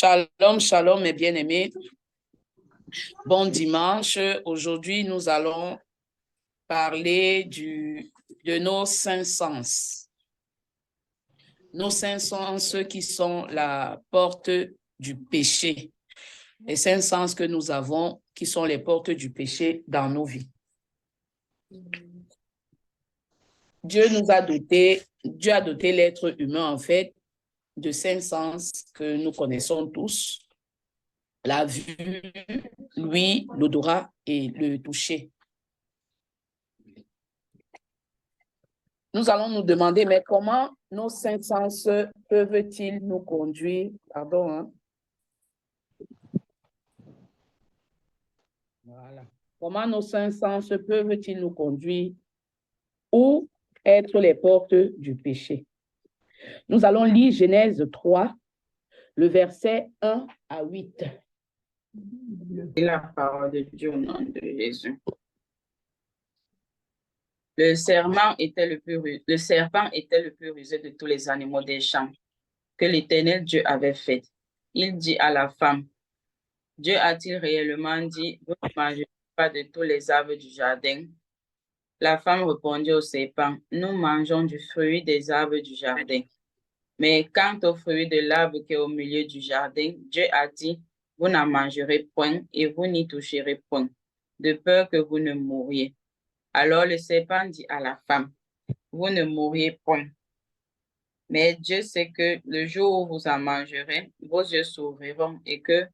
Shalom, shalom, mes bien-aimés. Bon dimanche. Aujourd'hui, nous allons parler de nos cinq sens. Nos cinq sens qui sont la porte du péché. Les cinq sens que nous avons qui sont les portes du péché dans nos vies. Dieu a doté l'être humain, en fait, de cinq sens que nous connaissons tous. La vue, l'ouïe, l'odorat et le toucher. Nous allons nous demander, mais comment nos cinq sens peuvent-ils nous conduire, Voilà. Comment nos cinq sens peuvent-ils nous conduire ou être les portes du péché? Nous allons lire Genèse 3, le verset 1 à 8. Et la parole de Dieu au nom de Jésus. Le serpent était le plus rusé de tous les animaux des champs que l'Éternel Dieu avait fait. Il dit à la femme, Dieu a-t-il réellement dit, vous ne mangerez pas de tous les arbres du jardin? La femme répondit au serpent, nous mangeons du fruit des arbres du jardin. Mais quant au fruit de l'arbre qui est au milieu du jardin, Dieu a dit, vous n'en mangerez point et vous n'y toucherez point, de peur que vous ne mouriez. Alors le serpent dit à la femme, vous ne mourriez point. Mais Dieu sait que le jour où vous en mangerez, vos yeux s'ouvriront et que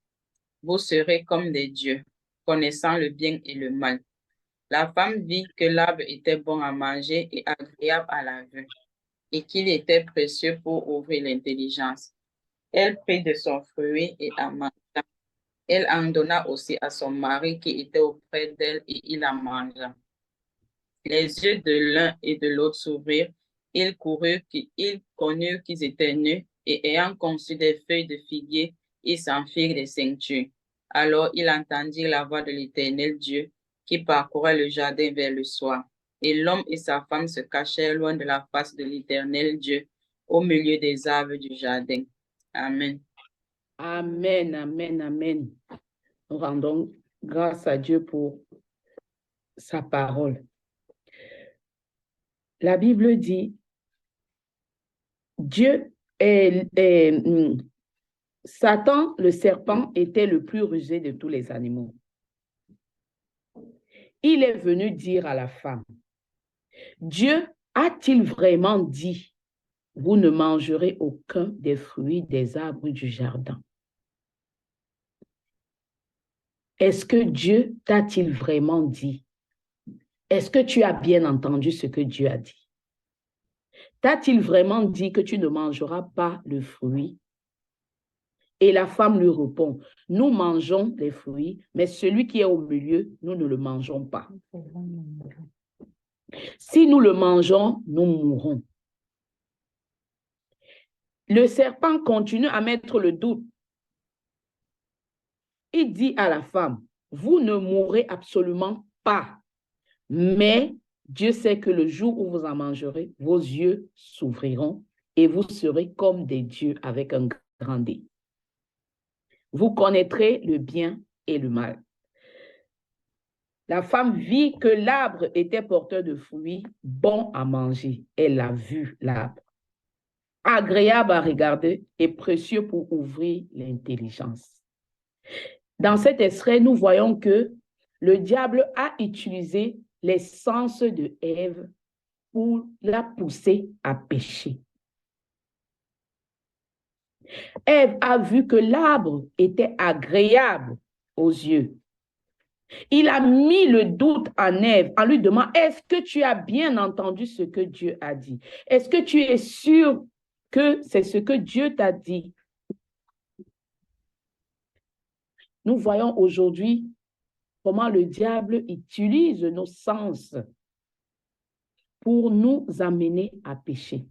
vous serez comme des dieux, connaissant le bien et le mal. La femme vit que l'arbre était bon à manger et agréable à la vue, et qu'il était précieux pour ouvrir l'intelligence. Elle prit de son fruit et en mangea. Elle en donna aussi à son mari qui était auprès d'elle et il en mangea. Les yeux de l'un et de l'autre s'ouvrirent. Ils connurent qu'ils étaient nus et ayant conçu des feuilles de figuier, ils s'en firent des ceintures. Alors il entendit la voix de l'Éternel Dieu qui parcourait le jardin vers le soir. Et l'homme et sa femme se cachèrent loin de la face de l'Éternel Dieu au milieu des arbres du jardin. Amen. Amen, amen, amen. Nous rendons grâce à Dieu pour sa parole. La Bible dit, Satan, le serpent, était le plus rusé de tous les animaux. Il est venu dire à la femme, Dieu a-t-il vraiment dit, vous ne mangerez aucun des fruits des arbres du jardin? Est-ce que Dieu t'a-t-il vraiment dit? Est-ce que tu as bien entendu ce que Dieu a dit? T'a-t-il vraiment dit que tu ne mangeras pas le fruit? Et la femme lui répond, nous mangeons les fruits, mais celui qui est au milieu, nous ne le mangeons pas. Si nous le mangeons, nous mourrons. Le serpent continue à mettre le doute. Il dit à la femme, vous ne mourrez absolument pas, mais Dieu sait que le jour où vous en mangerez, vos yeux s'ouvriront et vous serez comme des dieux avec un grand D. Vous connaîtrez le bien et le mal. La femme vit que l'arbre était porteur de fruits, bon à manger. Elle a vu l'arbre, agréable à regarder et précieux pour ouvrir l'intelligence. Dans cet extrait, nous voyons que le diable a utilisé les sens de Ève pour la pousser à pécher. Ève a vu que l'arbre était agréable aux yeux. Il a mis le doute en Ève en lui demandant, est-ce que tu as bien entendu ce que Dieu a dit? Est-ce que tu es sûr que c'est ce que Dieu t'a dit? Nous voyons aujourd'hui comment le diable utilise nos sens pour nous amener à pécher.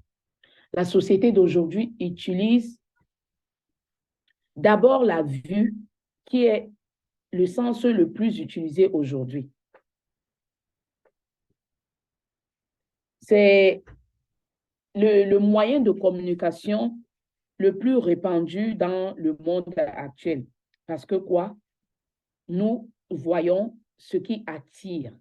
La société d'aujourd'hui utilise d'abord la vue, qui est le sens le plus utilisé aujourd'hui. C'est le moyen de communication le plus répandu dans le monde actuel. Parce que quoi? Nous voyons ce qui attire.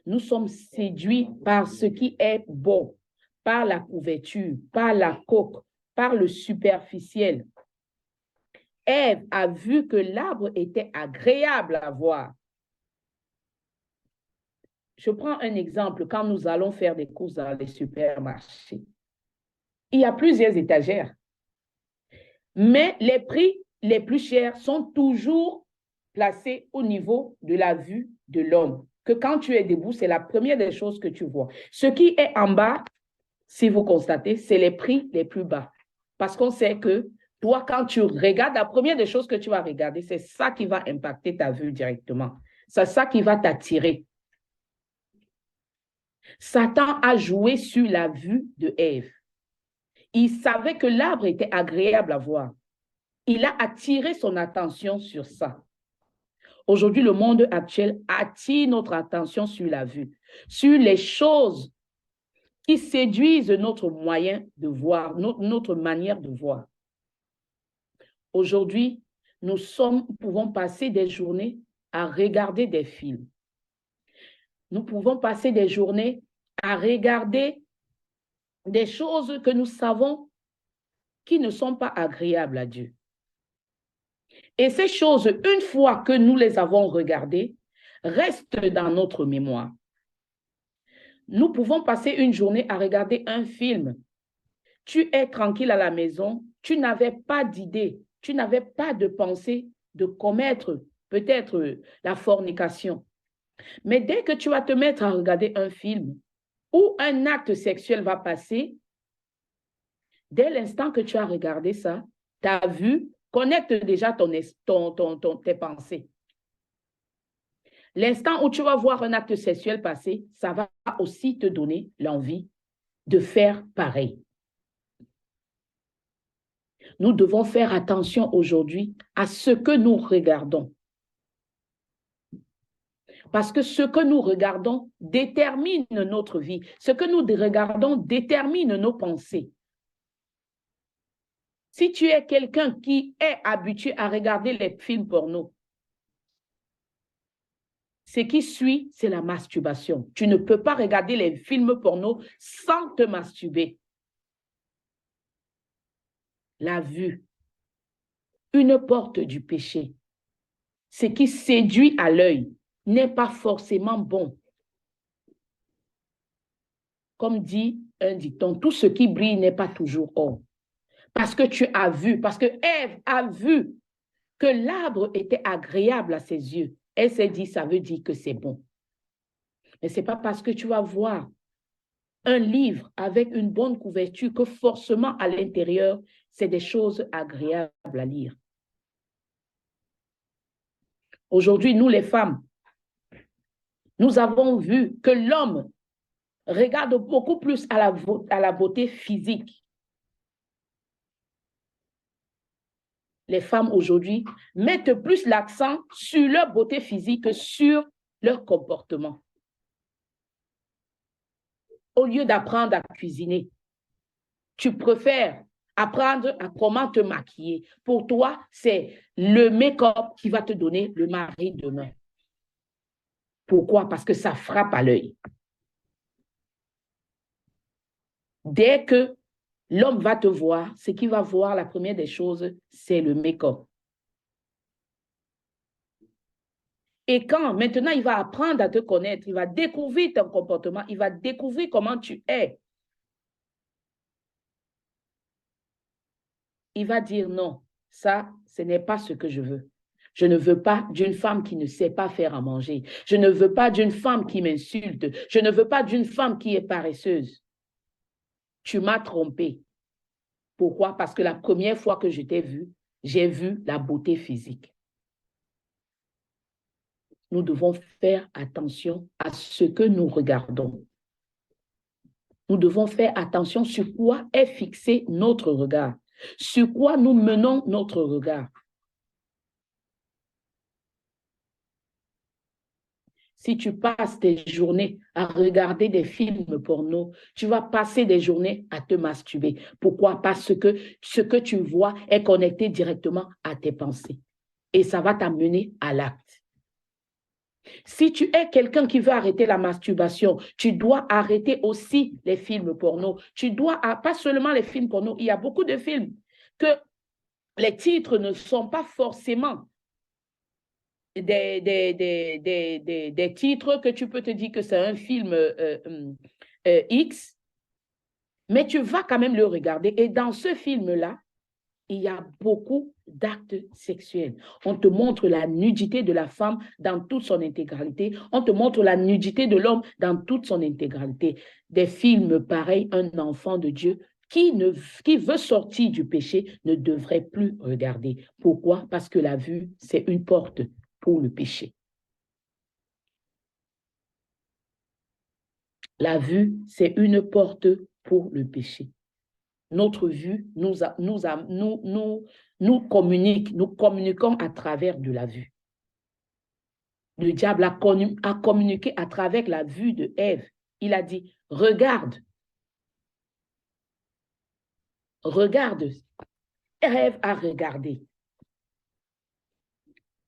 Nous sommes séduits par ce qui est beau, par la couverture, par la coque, par le superficiel. Ève a vu que l'arbre était agréable à voir. Je prends un exemple quand nous allons faire des courses dans les supermarchés. Il y a plusieurs étagères, mais les prix les plus chers sont toujours placés au niveau de la vue de l'homme. Que quand tu es debout, c'est la première des choses que tu vois. Ce qui est en bas, si vous constatez, c'est les prix les plus bas. Parce qu'on sait que toi, quand tu regardes, la première des choses que tu vas regarder, c'est ça qui va impacter ta vue directement. C'est ça qui va t'attirer. Satan a joué sur la vue de Ève. Il savait que l'arbre était agréable à voir. Il a attiré son attention sur ça. Aujourd'hui, le monde actuel attire notre attention sur la vue, sur les choses qui séduisent notre moyen de voir, notre manière de voir. Aujourd'hui, nous pouvons passer des journées à regarder des films. Nous pouvons passer des journées à regarder des choses que nous savons qui ne sont pas agréables à Dieu. Et ces choses, une fois que nous les avons regardées, restent dans notre mémoire. Nous pouvons passer une journée à regarder un film. Tu es tranquille à la maison, tu n'avais pas d'idée, tu n'avais pas de pensée de commettre peut-être la fornication. Mais dès que tu vas te mettre à regarder un film où un acte sexuel va passer, dès l'instant que tu as regardé ça, ta vue connecte déjà tes pensées. L'instant où tu vas voir un acte sexuel passer, ça va aussi te donner l'envie de faire pareil. Nous devons faire attention aujourd'hui à ce que nous regardons. Parce que ce que nous regardons détermine notre vie. Ce que nous regardons détermine nos pensées. Si tu es quelqu'un qui est habitué à regarder les films porno, ce qui suit, c'est la masturbation. Tu ne peux pas regarder les films porno sans te masturber. La vue, une porte du péché. Ce qui séduit à l'œil n'est pas forcément bon. Comme dit un dicton, tout ce qui brille n'est pas toujours or. Parce que tu as vu, parce que Ève a vu que l'arbre était agréable à ses yeux. Elle s'est dit, ça veut dire que c'est bon. Mais ce n'est pas parce que tu vas voir un livre avec une bonne couverture que forcément à l'intérieur, c'est des choses agréables à lire. Aujourd'hui, nous les femmes, nous avons vu que l'homme regarde beaucoup plus à la beauté physique. Les femmes aujourd'hui mettent plus l'accent sur leur beauté physique que sur leur comportement. Au lieu d'apprendre à cuisiner, tu préfères apprendre à comment te maquiller. Pour toi, c'est le make-up qui va te donner le mari demain. Pourquoi? Parce que ça frappe à l'œil. Dès que l'homme va te voir, ce qu'il va voir, la première des choses, c'est le make-up. Et quand maintenant il va apprendre à te connaître, il va découvrir ton comportement, il va découvrir comment tu es. Il va dire non, ça, ce n'est pas ce que je veux. Je ne veux pas d'une femme qui ne sait pas faire à manger. Je ne veux pas d'une femme qui m'insulte. Je ne veux pas d'une femme qui est paresseuse. Tu m'as trompé. Pourquoi? Parce que la première fois que je t'ai vu, j'ai vu la beauté physique. Nous devons faire attention à ce que nous regardons. Nous devons faire attention sur quoi est fixé notre regard, sur quoi nous menons notre regard. Si tu passes tes journées à regarder des films porno, tu vas passer des journées à te masturber. Pourquoi? Parce que ce que tu vois est connecté directement à tes pensées. Et ça va t'amener à l'acte. Si tu es quelqu'un qui veut arrêter la masturbation, tu dois arrêter aussi les films porno. Tu dois, pas seulement les films porno, il y a beaucoup de films que les titres ne sont pas forcément des titres que tu peux te dire que c'est un film X, mais tu vas quand même le regarder. Et dans ce film-là, il y a beaucoup d'actes sexuels. On te montre la nudité de la femme dans toute son intégralité. On te montre la nudité de l'homme dans toute son intégralité. Des films pareils, un enfant de Dieu qui veut sortir du péché ne devrait plus regarder. Pourquoi? Parce que la vue, c'est une porte pour le péché. La vue, c'est une porte pour le péché. Notre vue nous communique, nous communiquons à travers de la vue. Le diable a communiqué à travers la vue de Ève. Il a dit, regarde. Regarde. Ève a regardé.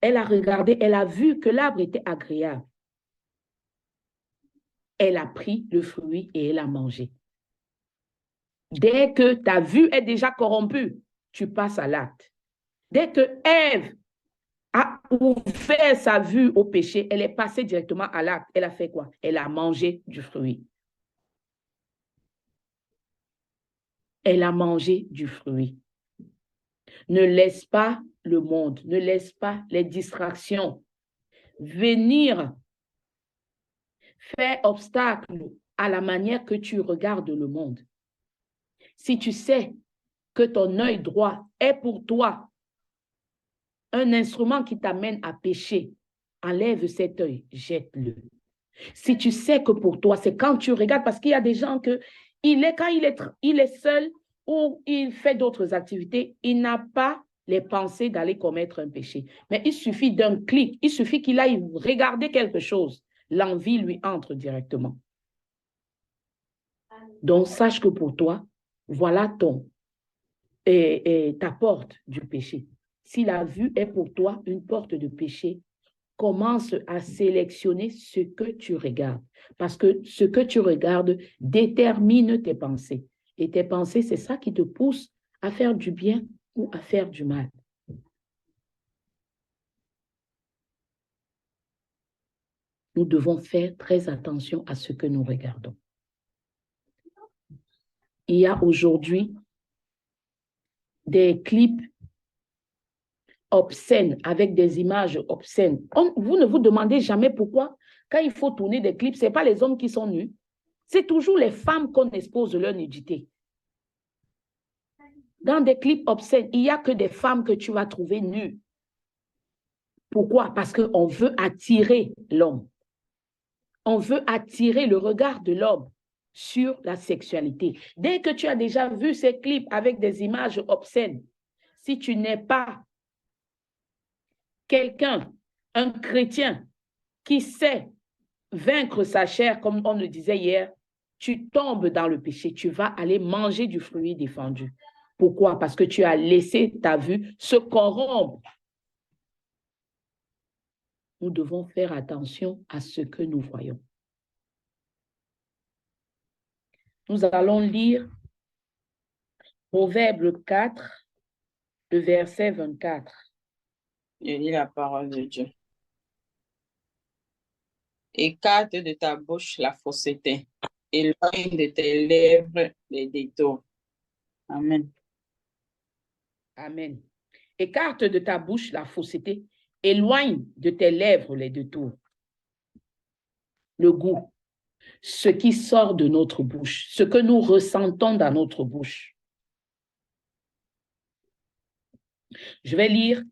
Elle a regardé, elle a vu que l'arbre était agréable. Elle a pris le fruit et elle a mangé. Dès que ta vue est déjà corrompue, tu passes à l'acte. Dès que Ève a ouvert sa vue au péché, elle est passée directement à l'acte. Elle a fait quoi? Elle a mangé du fruit. Elle a mangé du fruit. Ne laisse pas le monde, ne laisse pas les distractions venir faire obstacle à la manière que tu regardes le monde. Si tu sais que ton œil droit est pour toi un instrument qui t'amène à pécher, enlève cet œil, jette-le. Si tu sais que pour toi, c'est quand tu regardes, parce qu'il y a des gens que quand il est seul ou il fait d'autres activités, il n'a pas les pensées d'aller commettre un péché. Mais il suffit d'un clic, il suffit qu'il aille regarder quelque chose. L'envie lui entre directement. Donc, sache que pour toi, voilà ta porte du péché. Si la vue est pour toi une porte de péché, commence à sélectionner ce que tu regardes. Parce que ce que tu regardes détermine tes pensées. Et tes pensées, c'est ça qui te pousse à faire du bien ou à faire du mal. Nous devons faire très attention à ce que nous regardons. Il y a aujourd'hui des clips obscènes, avec des images obscènes. Vous ne vous demandez jamais pourquoi, quand il faut tourner des clips, ce n'est pas les hommes qui sont nus, c'est toujours les femmes qu'on expose leur nudité. Dans des clips obscènes, il n'y a que des femmes que tu vas trouver nues. Pourquoi? Parce qu'on veut attirer l'homme. On veut attirer le regard de l'homme sur la sexualité. Dès que tu as déjà vu ces clips avec des images obscènes, si tu n'es pas quelqu'un, un chrétien qui sait vaincre sa chair, comme on le disait hier, tu tombes dans le péché, tu vas aller manger du fruit défendu. Pourquoi? Parce que tu as laissé ta vue se corrompre. Nous devons faire attention à ce que nous voyons. Nous allons lire Proverbe 4, le verset 24. Je lis la parole de Dieu. Écarte de ta bouche la fausseté, éloigne de tes lèvres les détours. Amen. Amen. Écarte de ta bouche la fausseté, éloigne de tes lèvres les détours. Le goût, ce qui sort de notre bouche, ce que nous ressentons dans notre bouche. Je vais lire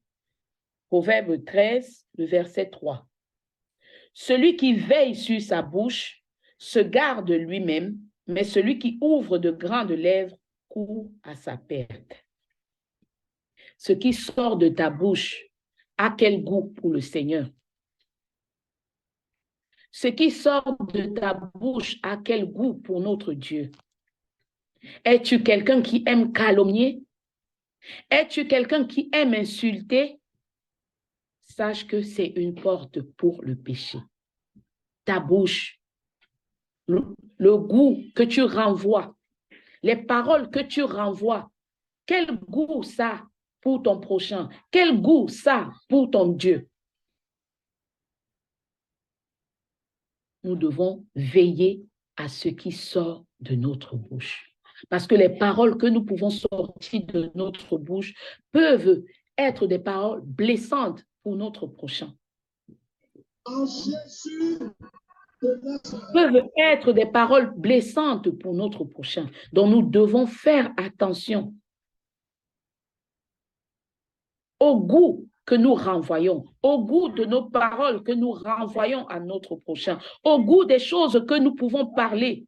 Proverbe 13, le verset 3. Celui qui veille sur sa bouche se garde lui-même, mais celui qui ouvre de grandes lèvres court à sa perte. Ce qui sort de ta bouche a quel goût pour le Seigneur? ce qui sort de ta bouche a quel goût pour notre Dieu? Es-tu quelqu'un qui aime calomnier? Es-tu quelqu'un qui aime insulter? Sache que c'est une porte pour le péché. Ta bouche, le goût que tu renvoies, les paroles que tu renvoies, quel goût ça pour ton prochain? Quel goût ça pour ton Dieu? Nous devons veiller à ce qui sort de notre bouche. Parce que les paroles que nous pouvons sortir de notre bouche peuvent être des paroles blessantes pour notre prochain. Peuvent être des paroles blessantes pour notre prochain. Donc nous devons faire attention au goût que nous renvoyons, au goût de nos paroles que nous renvoyons à notre prochain, au goût des choses que nous pouvons parler.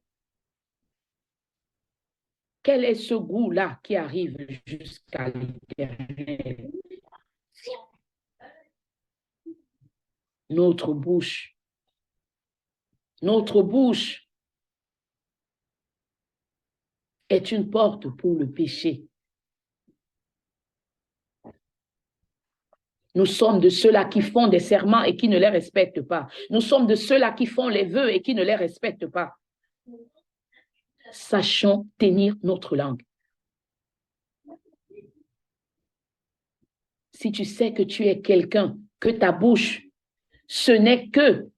Quel est ce goût-là qui arrive jusqu'à l'Éternel? Notre bouche est une porte pour le péché. Nous sommes de ceux-là qui font des serments et qui ne les respectent pas. Nous sommes de ceux-là qui font les vœux et qui ne les respectent pas. Sachons tenir notre langue. Si tu sais que tu es quelqu'un, que ta bouche, ce n'est que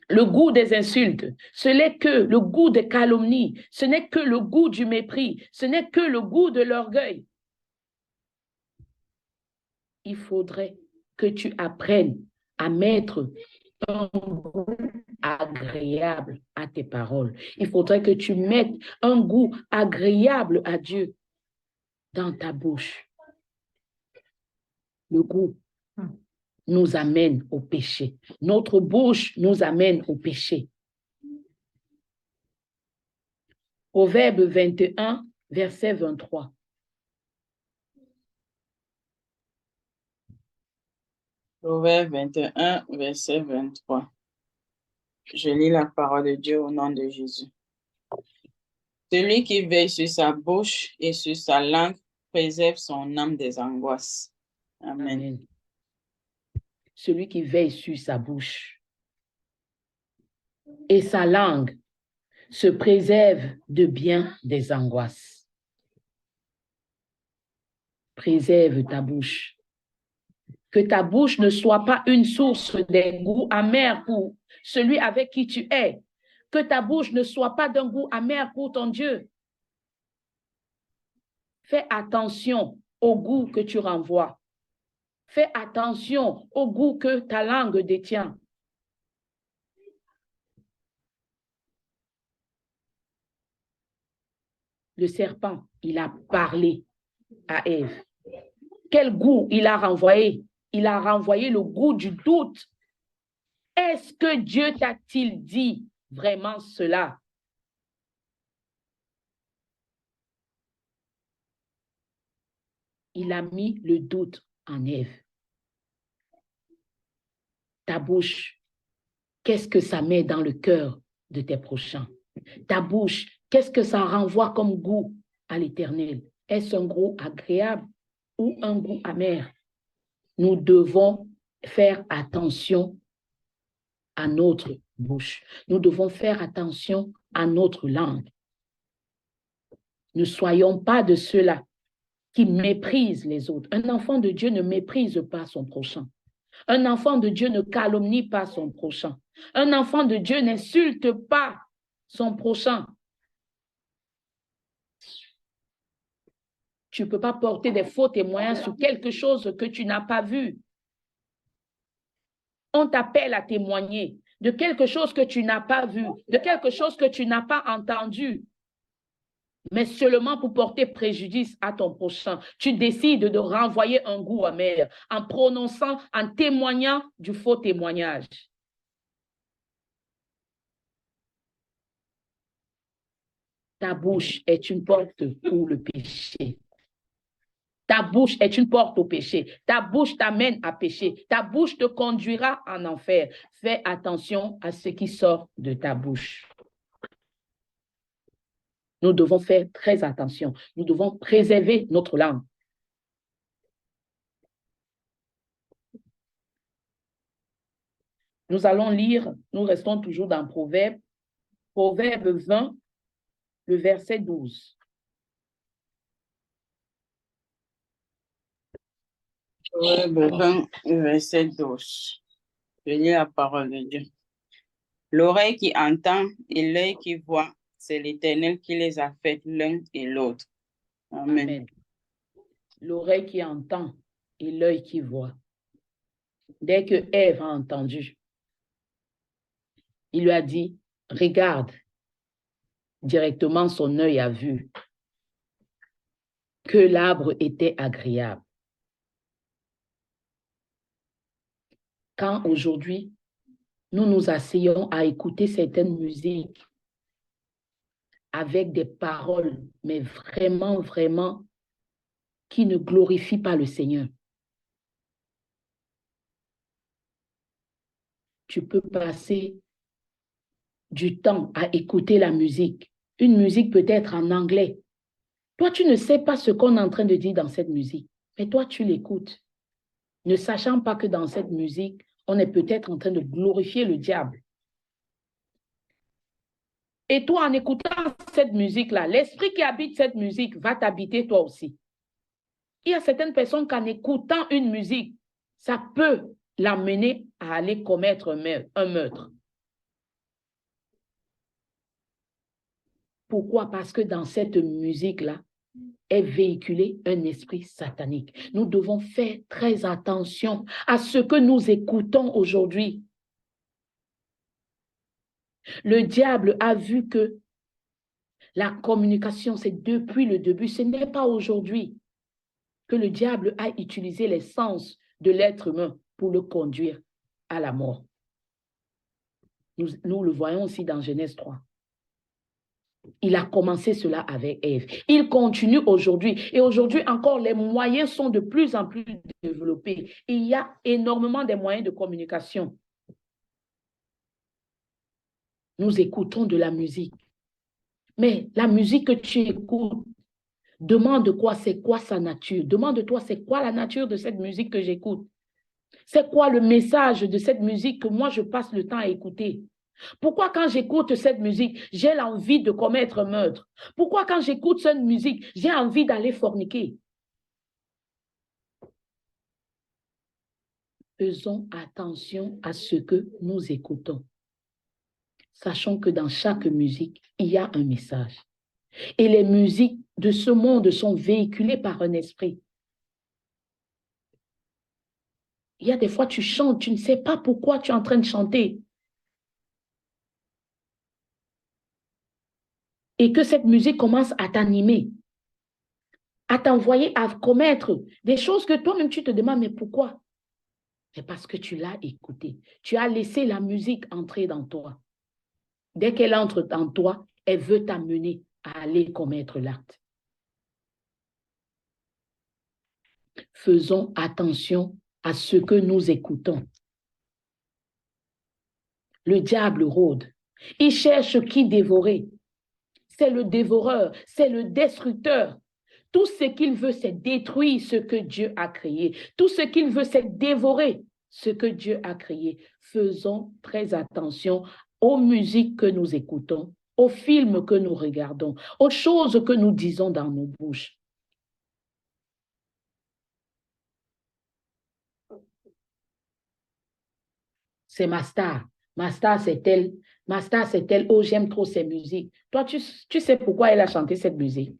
le goût des insultes, ce n'est que le goût des calomnies, ce n'est que le goût du mépris, ce n'est que le goût de l'orgueil. Il faudrait que tu apprennes à mettre un goût agréable à tes paroles. Il faudrait que tu mettes un goût agréable à Dieu dans ta bouche. Le goût nous amène au péché. Notre bouche nous amène au péché. Proverbe 21, verset 23. Proverbe 21, verset 23. Je lis la parole de Dieu au nom de Jésus. Celui qui veille sur sa bouche et sur sa langue préserve son âme des angoisses. Amen. Amen. Celui qui veille sur sa bouche et sa langue se préserve de bien des angoisses. Préserve ta bouche. Que ta bouche ne soit pas une source de goût amer pour celui avec qui tu es. Que ta bouche ne soit pas d'un goût amer pour ton Dieu. Fais attention au goût que tu renvoies. Fais attention au goût que ta langue détient. Le serpent, il a parlé à Ève. Quel goût il a renvoyé? Il a renvoyé le goût du doute. Est-ce que Dieu t'a-t-il dit vraiment cela? Il a mis le doute en Ève. Ta bouche, qu'est-ce que ça met dans le cœur de tes prochains? Ta bouche, qu'est-ce que ça renvoie comme goût à l'Éternel? Est-ce un goût agréable ou un goût amer? Nous devons faire attention à notre bouche. Nous devons faire attention à notre langue. Ne soyons pas de ceux-là qui méprisent les autres. Un enfant de Dieu ne méprise pas son prochain. Un enfant de Dieu ne calomnie pas son prochain. Un enfant de Dieu n'insulte pas son prochain. Tu ne peux pas porter des faux témoignages sur quelque chose que tu n'as pas vu. On t'appelle à témoigner de quelque chose que tu n'as pas vu, de quelque chose que tu n'as pas entendu, mais seulement pour porter préjudice à ton prochain. Tu décides de renvoyer un goût amer en prononçant, en témoignant du faux témoignage. Ta bouche est une porte pour le péché. Ta bouche est une porte au péché. Ta bouche t'amène à pécher. Ta bouche te conduira en enfer. Fais attention à ce qui sort de ta bouche. Nous devons faire très attention. Nous devons préserver notre langue. Nous allons lire, nous restons toujours dans Proverbe 20, le verset 12. Proverbe 20, verset 12. Je lis la parole de Dieu. L'oreille qui entend et l'œil qui voit, c'est l'Éternel qui les a faits l'un et l'autre. Amen. Amen. L'oreille qui entend et l'œil qui voit. Dès que Ève a entendu, il lui a dit, regarde, directement son œil a vu que l'arbre était agréable. Quand aujourd'hui, nous nous asseyons à écouter certaines musiques avec des paroles, mais vraiment, vraiment, qui ne glorifient pas le Seigneur. Tu peux passer du temps à écouter la musique. Une musique peut être en anglais. Toi, tu ne sais pas ce qu'on est en train de dire dans cette musique, mais toi, tu l'écoutes, ne sachant pas que dans cette musique, on est peut-être en train de glorifier le diable. Et toi, en écoutant cette musique-là, l'esprit qui habite cette musique va t'habiter toi aussi. Il y a certaines personnes qu'en écoutant une musique, ça peut l'amener à aller commettre un meurtre. Pourquoi? Parce que dans cette musique-là est véhiculé un esprit satanique. Nous devons faire très attention à ce que nous écoutons aujourd'hui. Le diable a vu que la communication, c'est depuis le début. Ce n'est pas aujourd'hui que le diable a utilisé les sens de l'être humain pour le conduire à la mort. Nous le voyons aussi dans Genèse 3. Il a commencé cela avec Ève. Il continue aujourd'hui. Et aujourd'hui encore, les moyens sont de plus en plus développés. Il y a énormément de moyens de communication. Nous écoutons de la musique. Mais la musique que tu écoutes, demande quoi, c'est quoi sa nature. Demande-toi, c'est quoi la nature de cette musique que j'écoute. C'est quoi le message de cette musique que moi je passe le temps à écouter. Pourquoi quand j'écoute cette musique, j'ai l'envie de commettre un meurtre? Pourquoi quand j'écoute cette musique, j'ai envie d'aller forniquer? Faisons attention à ce que nous écoutons. Sachons que dans chaque musique, il y a un message. Et les musiques de ce monde sont véhiculées par un esprit. Il y a des fois, tu chantes, tu ne sais pas pourquoi tu es en train de chanter. Et que cette musique commence à t'animer, à t'envoyer à commettre des choses que toi-même tu te demandes, mais pourquoi? C'est parce que tu l'as écoutée. Tu as laissé la musique entrer dans toi. Dès qu'elle entre en toi, elle veut t'amener à aller commettre l'acte. Faisons attention à ce que nous écoutons. Le diable rôde. Il cherche qui dévorer. C'est le dévoreur, c'est le destructeur. Tout ce qu'il veut, c'est détruire ce que Dieu a créé. Tout ce qu'il veut, c'est dévorer ce que Dieu a créé. Faisons très attention aux musiques que nous écoutons, aux films que nous regardons, aux choses que nous disons dans nos bouches. C'est ma star. Ma star, c'est elle. Ma star, c'est elle. Oh, j'aime trop ces musiques. Toi, tu sais pourquoi elle a chanté cette musique?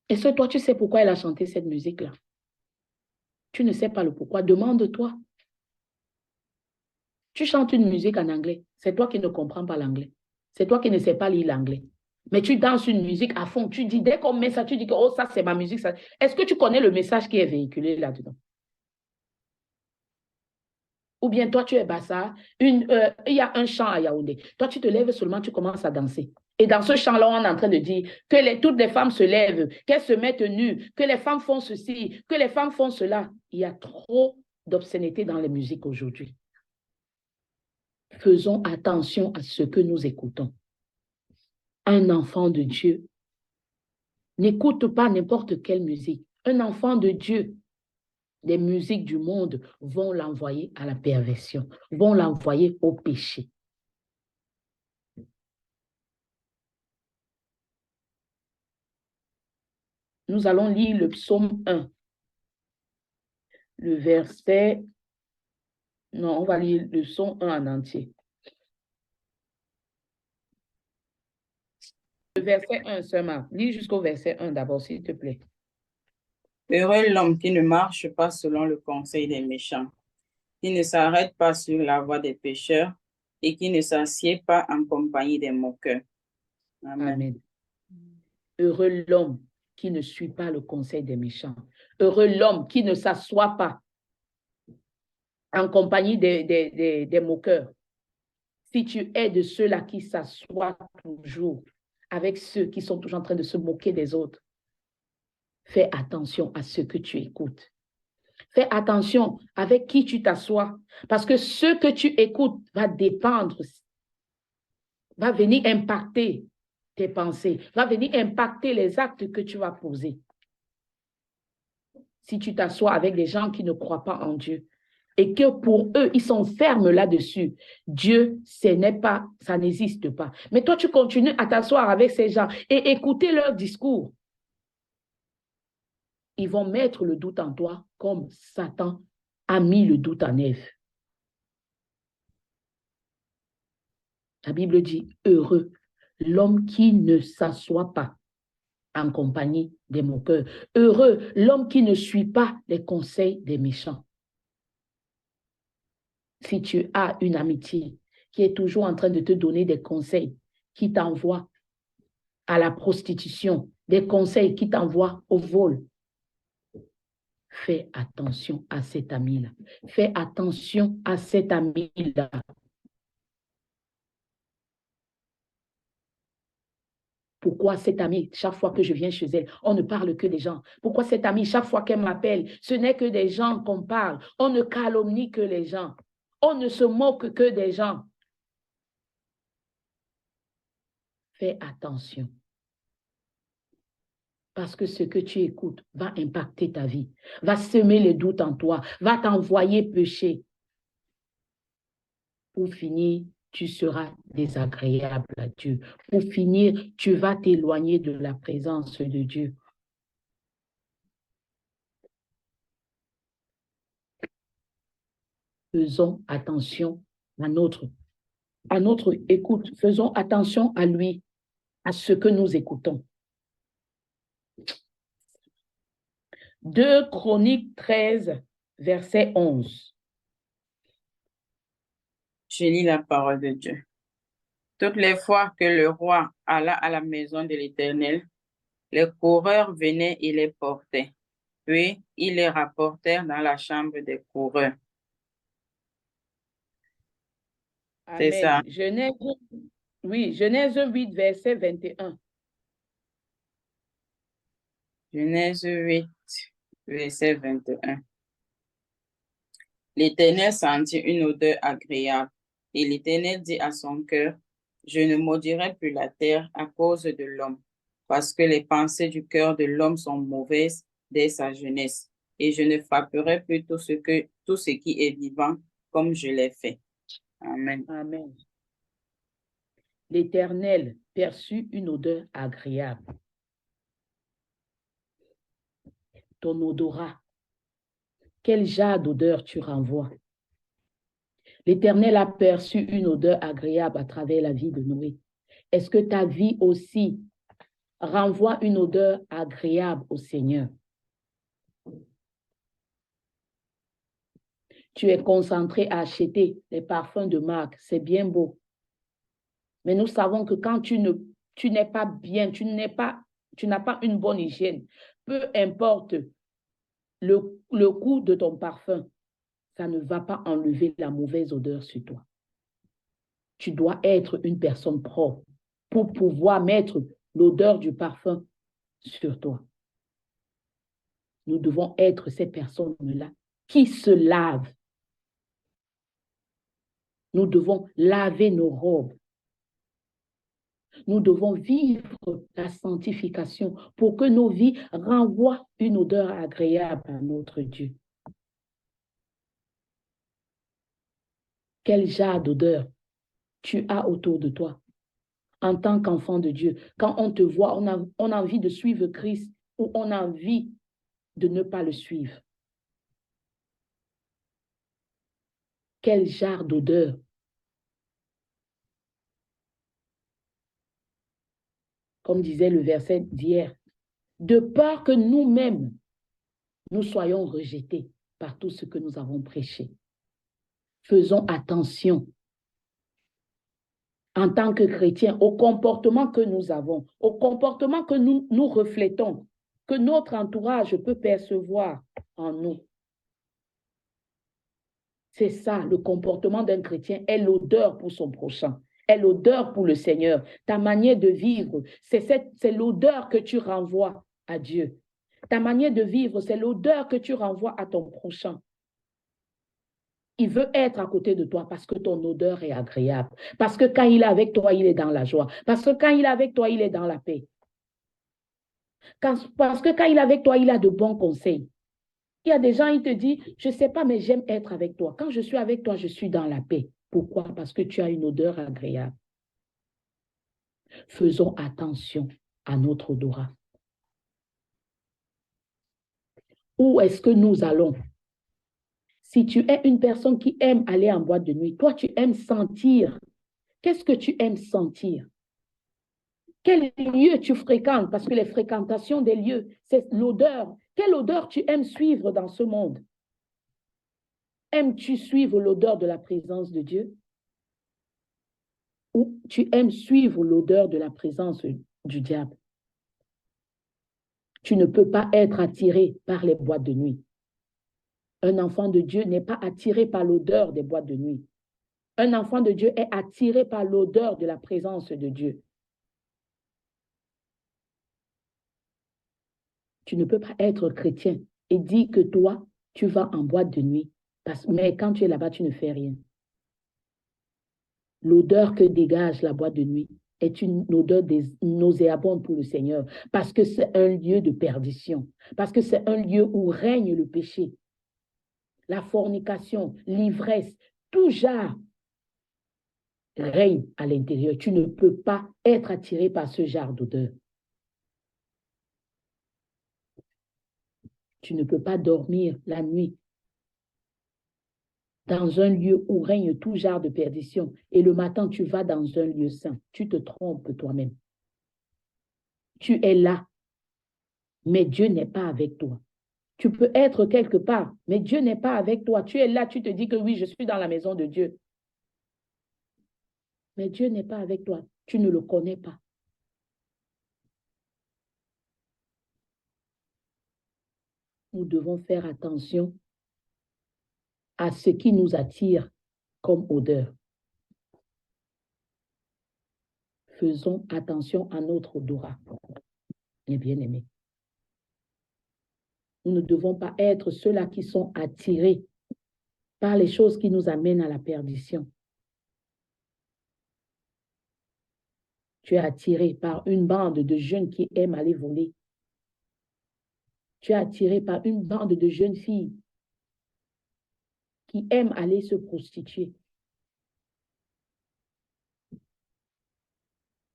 Est-ce que toi, tu sais pourquoi elle a chanté cette musique-là? Tu ne sais pas le pourquoi. Demande-toi. Tu chantes une musique en anglais. C'est toi qui ne comprends pas l'anglais. C'est toi qui ne sais pas lire l'anglais. Mais tu danses une musique à fond. Tu dis, dès qu'on met ça, tu dis que oh, ça, c'est ma musique. Est-ce que tu connais le message qui est véhiculé là-dedans? Ou bien toi, tu es Bassa, il y a un chant à Yaoundé. Toi, tu te lèves seulement, tu commences à danser. Et dans ce chant-là, on est en train de dire que toutes les femmes se lèvent, qu'elles se mettent nues, que les femmes font ceci, que les femmes font cela. Il y a trop d'obscénité dans les musiques aujourd'hui. Faisons attention à ce que nous écoutons. Un enfant de Dieu n'écoute pas n'importe quelle musique. Un enfant de Dieu, les musiques du monde vont l'envoyer à la perversion, vont l'envoyer au péché. Nous allons lire le psaume 1. Le verset... Non, on va lire le psaume 1 en entier. Le verset 1 seulement. Lis jusqu'au verset 1 d'abord, s'il te plaît. Heureux l'homme qui ne marche pas selon le conseil des méchants, qui ne s'arrête pas sur la voie des pécheurs et qui ne s'assied pas en compagnie des moqueurs. Amen. Amen. Heureux l'homme qui ne suit pas le conseil des méchants. Heureux l'homme qui ne s'assoit pas en compagnie des moqueurs. Si tu es de ceux-là qui s'assoient toujours avec ceux qui sont toujours en train de se moquer des autres, fais attention à ce que tu écoutes. Fais attention avec qui tu t'assois, parce que ce que tu écoutes va dépendre, va venir impacter tes pensées, va venir impacter les actes que tu vas poser. Si tu t'assois avec des gens qui ne croient pas en Dieu et que pour eux, ils sont fermes là-dessus, Dieu, ça n'existe pas. Mais toi, tu continues à t'asseoir avec ces gens et écouter leur discours. Ils vont mettre le doute en toi comme Satan a mis le doute en Ève. La Bible dit, heureux l'homme qui ne s'assoit pas en compagnie des moqueurs. Heureux l'homme qui ne suit pas les conseils des méchants. Si tu as une amitié qui est toujours en train de te donner des conseils, qui t'envoie à la prostitution, des conseils qui t'envoient au vol, fais attention à cet ami-là. Fais attention à cet ami-là. Pourquoi cette amie, chaque fois que je viens chez elle, on ne parle que des gens? Pourquoi cette amie, chaque fois qu'elle m'appelle, ce n'est que des gens qu'on parle? On ne calomnie que les gens. On ne se moque que des gens. Fais attention. Parce que ce que tu écoutes va impacter ta vie, va semer les doutes en toi, va t'envoyer pécher. Pour finir, tu seras désagréable à Dieu. Pour finir, tu vas t'éloigner de la présence de Dieu. Faisons attention à notre écoute. Faisons attention à lui, à ce que nous écoutons. 2 Chroniques 13, verset 11. Je lis la parole de Dieu. Toutes les fois que le roi alla à la maison de l'Éternel, les coureurs venaient et les portaient. Puis, ils les rapportèrent dans la chambre des coureurs. C'est ça. Genèse 8, verset 21. Genèse 8, verset 21. L'Éternel sentit une odeur agréable, et l'Éternel dit à son cœur, je ne maudirai plus la terre à cause de l'homme, parce que les pensées du cœur de l'homme sont mauvaises dès sa jeunesse, et je ne frapperai plus tout ce qui est vivant comme je l'ai fait. Amen. Amen. L'Éternel perçut une odeur agréable. Ton odorat, quel genre d'odeur tu renvoies? L'Éternel a perçu une odeur agréable à travers la vie de Noé. Est-ce que ta vie aussi renvoie une odeur agréable au Seigneur? Tu es concentré à acheter les parfums de marque, c'est bien beau. Mais nous savons que quand tu n'es pas bien, tu n'as pas une bonne hygiène, peu importe le goût de ton parfum, ça ne va pas enlever la mauvaise odeur sur toi. Tu dois être une personne propre. pour pouvoir mettre l'odeur du parfum sur toi. Nous devons être ces personnes-là qui se lavent. Nous devons laver nos robes. Nous devons vivre la sanctification pour que nos vies renvoient une odeur agréable à notre Dieu. Quel genre d'odeur tu as autour de toi en tant qu'enfant de Dieu? Quand on te voit, on a envie de suivre Christ ou on a envie de ne pas le suivre. Quel genre d'odeur? Comme disait le verset d'hier, de peur que nous-mêmes, nous soyons rejetés par tout ce que nous avons prêché. Faisons attention en tant que chrétiens au comportement que nous avons, au comportement que nous reflétons, que notre entourage peut percevoir en nous. C'est ça, le comportement d'un chrétien est l'odeur pour son prochain, est l'odeur pour le Seigneur. Ta manière de vivre, c'est l'odeur que tu renvoies à Dieu. Ta manière de vivre, c'est l'odeur que tu renvoies à ton prochain. Il veut être à côté de toi parce que ton odeur est agréable. Parce que quand il est avec toi, il est dans la joie. Parce que quand il est avec toi, il est dans la paix. Parce que quand il est avec toi, il a de bons conseils. Il y a des gens, ils te disent, je ne sais pas, mais j'aime être avec toi. Quand je suis avec toi, je suis dans la paix. Pourquoi? Parce que tu as une odeur agréable. Faisons attention à notre odorat. Où est-ce que nous allons? Si tu es une personne qui aime aller en boîte de nuit, toi, tu aimes sentir. Qu'est-ce que tu aimes sentir? Quel lieu tu fréquentes? Parce que les fréquentations des lieux, c'est l'odeur. Quelle odeur tu aimes suivre dans ce monde? Aimes-tu suivre l'odeur de la présence de Dieu? Ou tu aimes suivre l'odeur de la présence du diable? Tu ne peux pas être attiré par les boîtes de nuit. Un enfant de Dieu n'est pas attiré par l'odeur des boîtes de nuit. Un enfant de Dieu est attiré par l'odeur de la présence de Dieu. Tu ne peux pas être chrétien et dire que toi, tu vas en boîte de nuit. Mais quand tu es là-bas, tu ne fais rien. L'odeur que dégage la boîte de nuit est une odeur nauséabonde pour le Seigneur parce que c'est un lieu de perdition, parce que c'est un lieu où règne le péché, la fornication, l'ivresse, tout genre règne à l'intérieur. Tu ne peux pas être attiré par ce genre d'odeur. Tu ne peux pas dormir la nuit dans un lieu où règne tout genre de perdition et le matin, tu vas dans un lieu saint. Tu te trompes toi-même. Tu es là, mais Dieu n'est pas avec toi. Tu peux être quelque part, mais Dieu n'est pas avec toi. Tu es là, tu te dis que oui, je suis dans la maison de Dieu. Mais Dieu n'est pas avec toi. Tu ne le connais pas. Nous devons faire attention à ce qui nous attire comme odeur. Faisons attention à notre odorat, mes bien-aimés. Nous ne devons pas être ceux-là qui sont attirés par les choses qui nous amènent à la perdition. Tu es attiré par une bande de jeunes qui aiment aller voler. Tu es attiré par une bande de jeunes filles qui aiment aller se prostituer.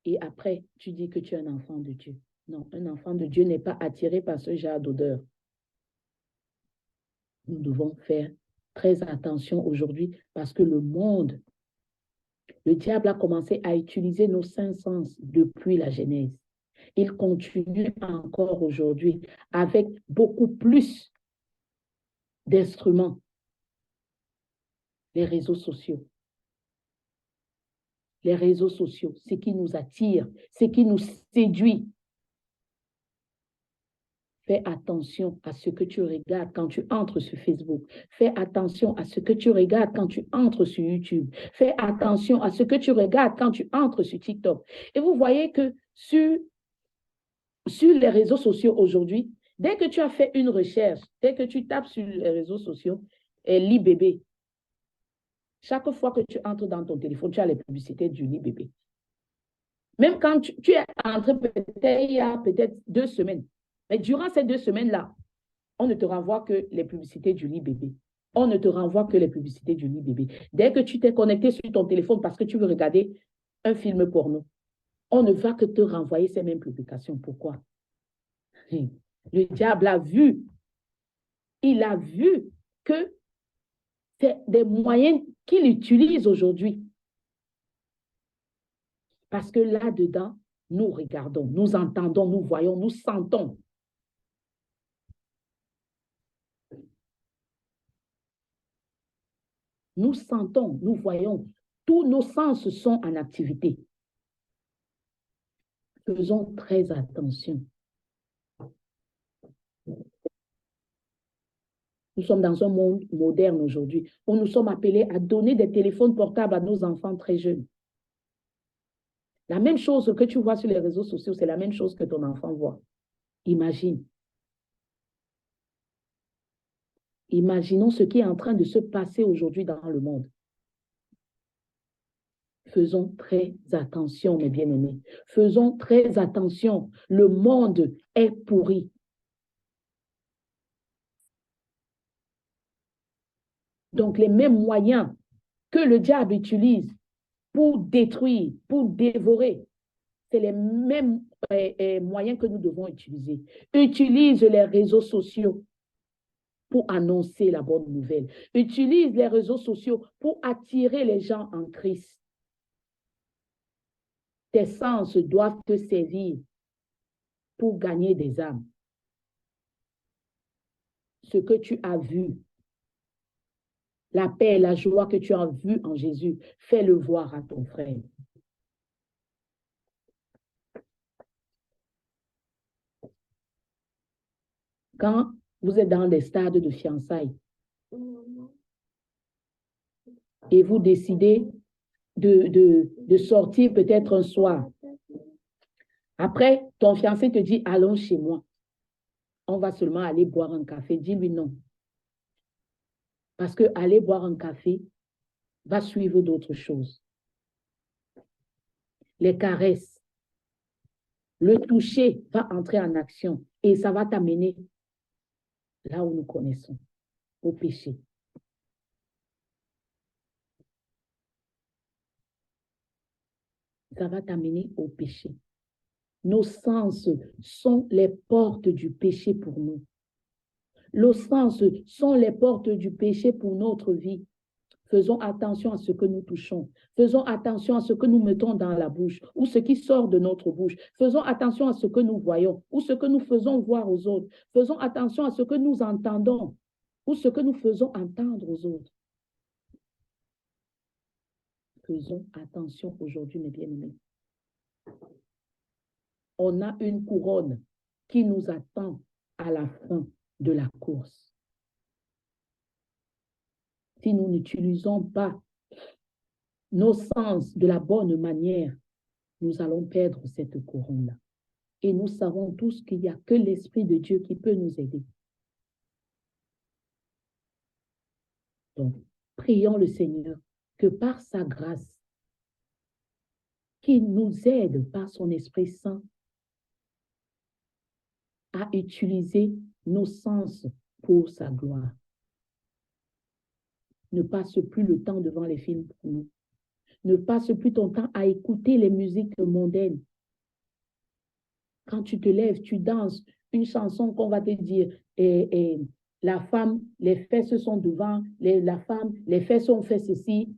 Et après, tu dis que tu es un enfant de Dieu. Non, un enfant de Dieu n'est pas attiré par ce genre d'odeur. Nous devons faire très attention aujourd'hui parce que le diable a commencé à utiliser nos cinq sens depuis la Genèse. Il continue encore aujourd'hui avec beaucoup plus d'instruments, les réseaux sociaux. Les réseaux sociaux, ce qui nous attire, ce qui nous séduit. Fais attention à ce que tu regardes quand tu entres sur Facebook. Fais attention à ce que tu regardes quand tu entres sur YouTube. Fais attention à ce que tu regardes quand tu entres sur TikTok. Et vous voyez que sur les réseaux sociaux aujourd'hui, dès que tu as fait une recherche, dès que tu tapes sur les réseaux sociaux, lit bébé, chaque fois que tu entres dans ton téléphone, tu as les publicités du lit bébé. Même quand tu es entré peut-être il y a peut-être 2 semaines, mais durant ces 2 semaines-là, on ne te renvoie que les publicités du lit bébé. On ne te renvoie que les publicités du lit bébé. Dès que tu t'es connecté sur ton téléphone parce que tu veux regarder un film porno, on ne va que te renvoyer ces mêmes publications. Pourquoi? Le diable a vu. Il a vu que c'est des moyens qu'il utilise aujourd'hui. Parce que là-dedans, nous regardons, nous entendons, nous voyons, nous sentons. Nous sentons, nous voyons. Tous nos sens sont en activité. Faisons très attention. Nous sommes dans un monde moderne aujourd'hui où nous sommes appelés à donner des téléphones portables à nos enfants très jeunes. La même chose que tu vois sur les réseaux sociaux, c'est la même chose que ton enfant voit. Imagine. Imaginons ce qui est en train de se passer aujourd'hui dans le monde. Faisons très attention, mes bien-aimés. Faisons très attention. Le monde est pourri. Donc, les mêmes moyens que le diable utilise pour détruire, pour dévorer, c'est les mêmes moyens que nous devons utiliser. Utilise les réseaux sociaux pour annoncer la bonne nouvelle. Utilise les réseaux sociaux pour attirer les gens en Christ. Tes sens doivent te servir pour gagner des âmes. Ce que tu as vu, la paix et la joie que tu as vu en Jésus, fais-le voir à ton frère. Quand vous êtes dans des stades de fiançailles et vous décidez de sortir peut-être un soir, après, ton fiancé te dit, allons chez moi. On va seulement aller boire un café. Dis-lui non. Parce que aller boire un café va suivre d'autres choses. Les caresses, le toucher va entrer en action et ça va t'amener là où nous connaissons, au péché. Ça va t'amener au péché. Nos sens sont les portes du péché pour nous. Nos sens sont les portes du péché pour notre vie. Faisons attention à ce que nous touchons. Faisons attention à ce que nous mettons dans la bouche ou ce qui sort de notre bouche. Faisons attention à ce que nous voyons ou ce que nous faisons voir aux autres. Faisons attention à ce que nous entendons ou ce que nous faisons entendre aux autres. Faisons attention aujourd'hui, mes bien-aimés. On a une couronne qui nous attend à la fin de la course. Si nous n'utilisons pas nos sens de la bonne manière, nous allons perdre cette couronne-là. Et nous savons tous qu'il n'y a que l'Esprit de Dieu qui peut nous aider. Donc, prions le Seigneur que par sa grâce, qu'il nous aide par son Esprit Saint à utiliser nos sens pour sa gloire. Ne passe plus le temps devant les films pour nous. Ne passe plus ton temps à écouter les musiques mondaines. Quand tu te lèves, tu danses une chanson qu'on va te dire la femme, les fesses sont devant, la femme, les fesses ont fait ceci.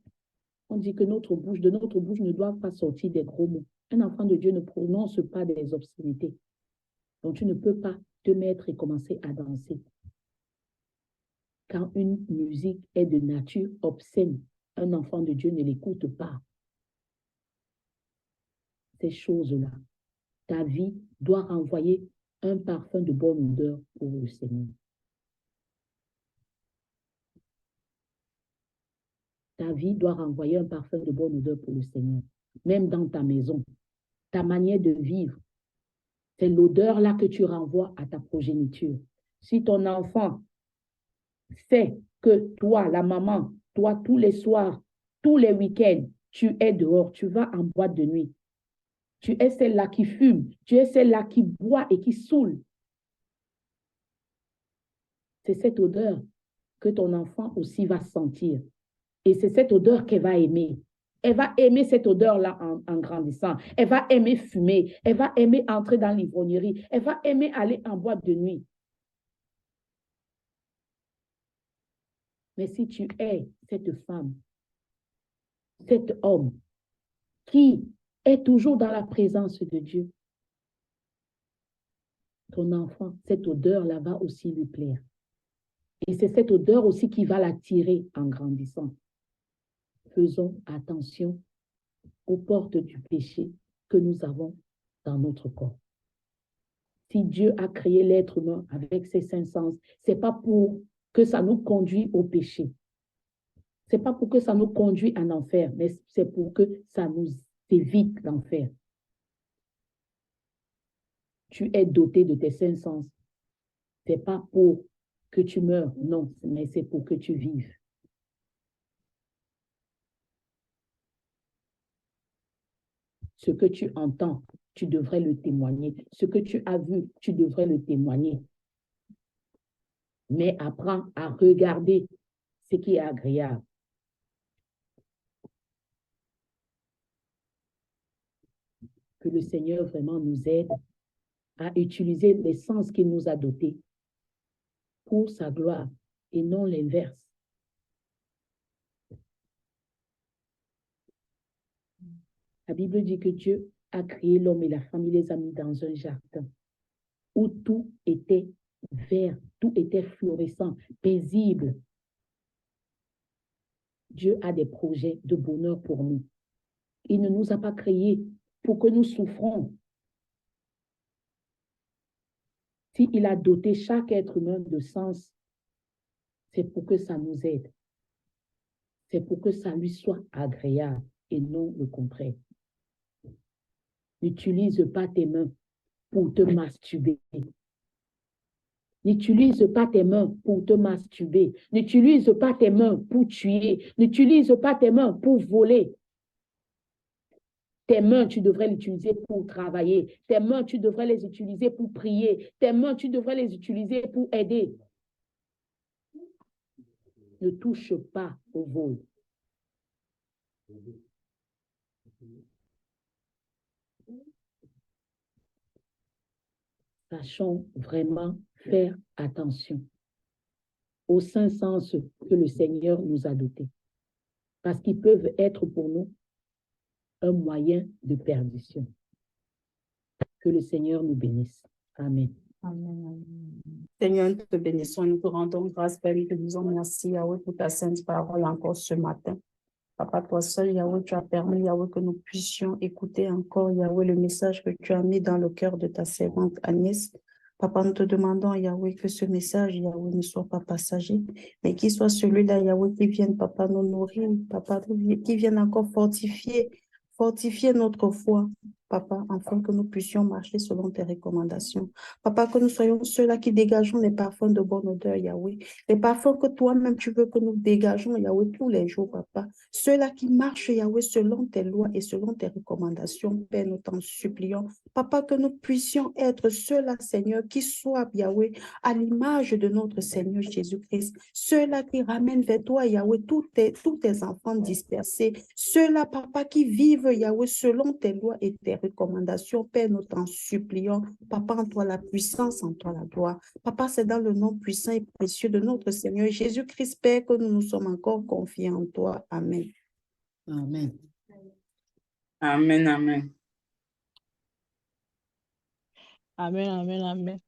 On dit que de notre bouche ne doivent pas sortir des gros mots. Un enfant de Dieu ne prononce pas des obscénités. Donc tu ne peux pas te mettre et commencer à danser. Quand une musique est de nature obscène, un enfant de Dieu ne l'écoute pas. Ces choses-là, ta vie doit renvoyer un parfum de bonne odeur pour le Seigneur. Ta vie doit renvoyer un parfum de bonne odeur pour le Seigneur. Même dans ta maison, ta manière de vivre, c'est l'odeur là que tu renvoies à ta progéniture. Si ton enfant sait que toi, la maman, toi, tous les soirs, tous les week-ends, tu es dehors, tu vas en boîte de nuit, tu es celle-là qui fume, tu es celle-là qui boit et qui saoule. C'est cette odeur que ton enfant aussi va sentir. Et c'est cette odeur qu'elle va aimer. Elle va aimer cette odeur-là en grandissant. Elle va aimer fumer. Elle va aimer entrer dans l'ivrognerie. Elle va aimer aller en boîte de nuit. Mais si tu es cette femme, cet homme qui est toujours dans la présence de Dieu, ton enfant, cette odeur-là va aussi lui plaire. Et c'est cette odeur aussi qui va l'attirer en grandissant. Faisons attention aux portes du péché que nous avons dans notre corps. Si Dieu a créé l'être humain avec ses 5 sens, ce n'est pas pour que ça nous conduit au péché. Ce n'est pas pour que ça nous conduit en enfer, mais c'est pour que ça nous évite l'enfer. Tu es doté de tes 5 sens. Ce n'est pas pour que tu meurs, non, mais c'est pour que tu vives. Ce que tu entends, tu devrais le témoigner. Ce que tu as vu, tu devrais le témoigner. Mais apprends à regarder ce qui est agréable. Que le Seigneur vraiment nous aide à utiliser les sens qu'il nous a dotés pour sa gloire et non l'inverse. La Bible dit que Dieu a créé l'homme et la femme, il les a mis dans un jardin où tout était vert, tout était florissant, paisible. Dieu a des projets de bonheur pour nous. Il ne nous a pas créés pour que nous souffrons. S'il a doté chaque être humain de sens, c'est pour que ça nous aide. C'est pour que ça lui soit agréable et non le contraire. N'utilise pas tes mains pour te masturber. N'utilise pas tes mains pour te masturber. N'utilise pas tes mains pour tuer. N'utilise pas tes mains pour voler. Tes mains, tu devrais les utiliser pour travailler. Tes mains, tu devrais les utiliser pour prier. Tes mains, tu devrais les utiliser pour aider. Ne touche pas au vol. Sachons vraiment faire attention aux 5 sens que le Seigneur nous a dotés. Parce qu'ils peuvent être pour nous un moyen de perdition. Que le Seigneur nous bénisse. Amen. Amen. Seigneur, nous te bénissons, nous te rendons grâce, Père, nous te disons merci, Yahweh, pour ta sainte parole encore ce matin. Papa, toi seul, Yahweh, tu as permis, Yahweh, que nous puissions écouter encore, Yahweh, le message que tu as mis dans le cœur de ta servante Agnès. Papa, nous te demandons, Yahweh, que ce message, Yahweh, ne soit pas passager, mais qu'il soit celui-là, Yahweh, qui vienne, Papa, nous nourrir, Papa, qui vienne encore fortifier notre foi, Papa, afin que nous puissions marcher selon tes recommandations. Papa, que nous soyons ceux-là qui dégageons les parfums de bonne odeur, Yahweh. Les parfums que toi-même tu veux que nous dégageons, Yahweh, tous les jours, Papa. Ceux-là qui marchent, Yahweh, selon tes lois et selon tes recommandations, Père, nous t'en supplions. Papa, que nous puissions être ceux-là, Seigneur, qui soient, Yahweh, à l'image de notre Seigneur Jésus-Christ. Ceux-là qui ramènent vers toi, Yahweh, tous tes enfants dispersés. Ceux-là, Papa, qui vivent, Yahweh, selon tes lois et tes recommandations. Père, nous t'en supplions. Papa, en toi la puissance, en toi la gloire. Papa, c'est dans le nom puissant et précieux de notre Seigneur Jésus-Christ, Père, que nous nous sommes encore confiés en toi. Amen. Amen. Amen, amen. Amen, amen, amen.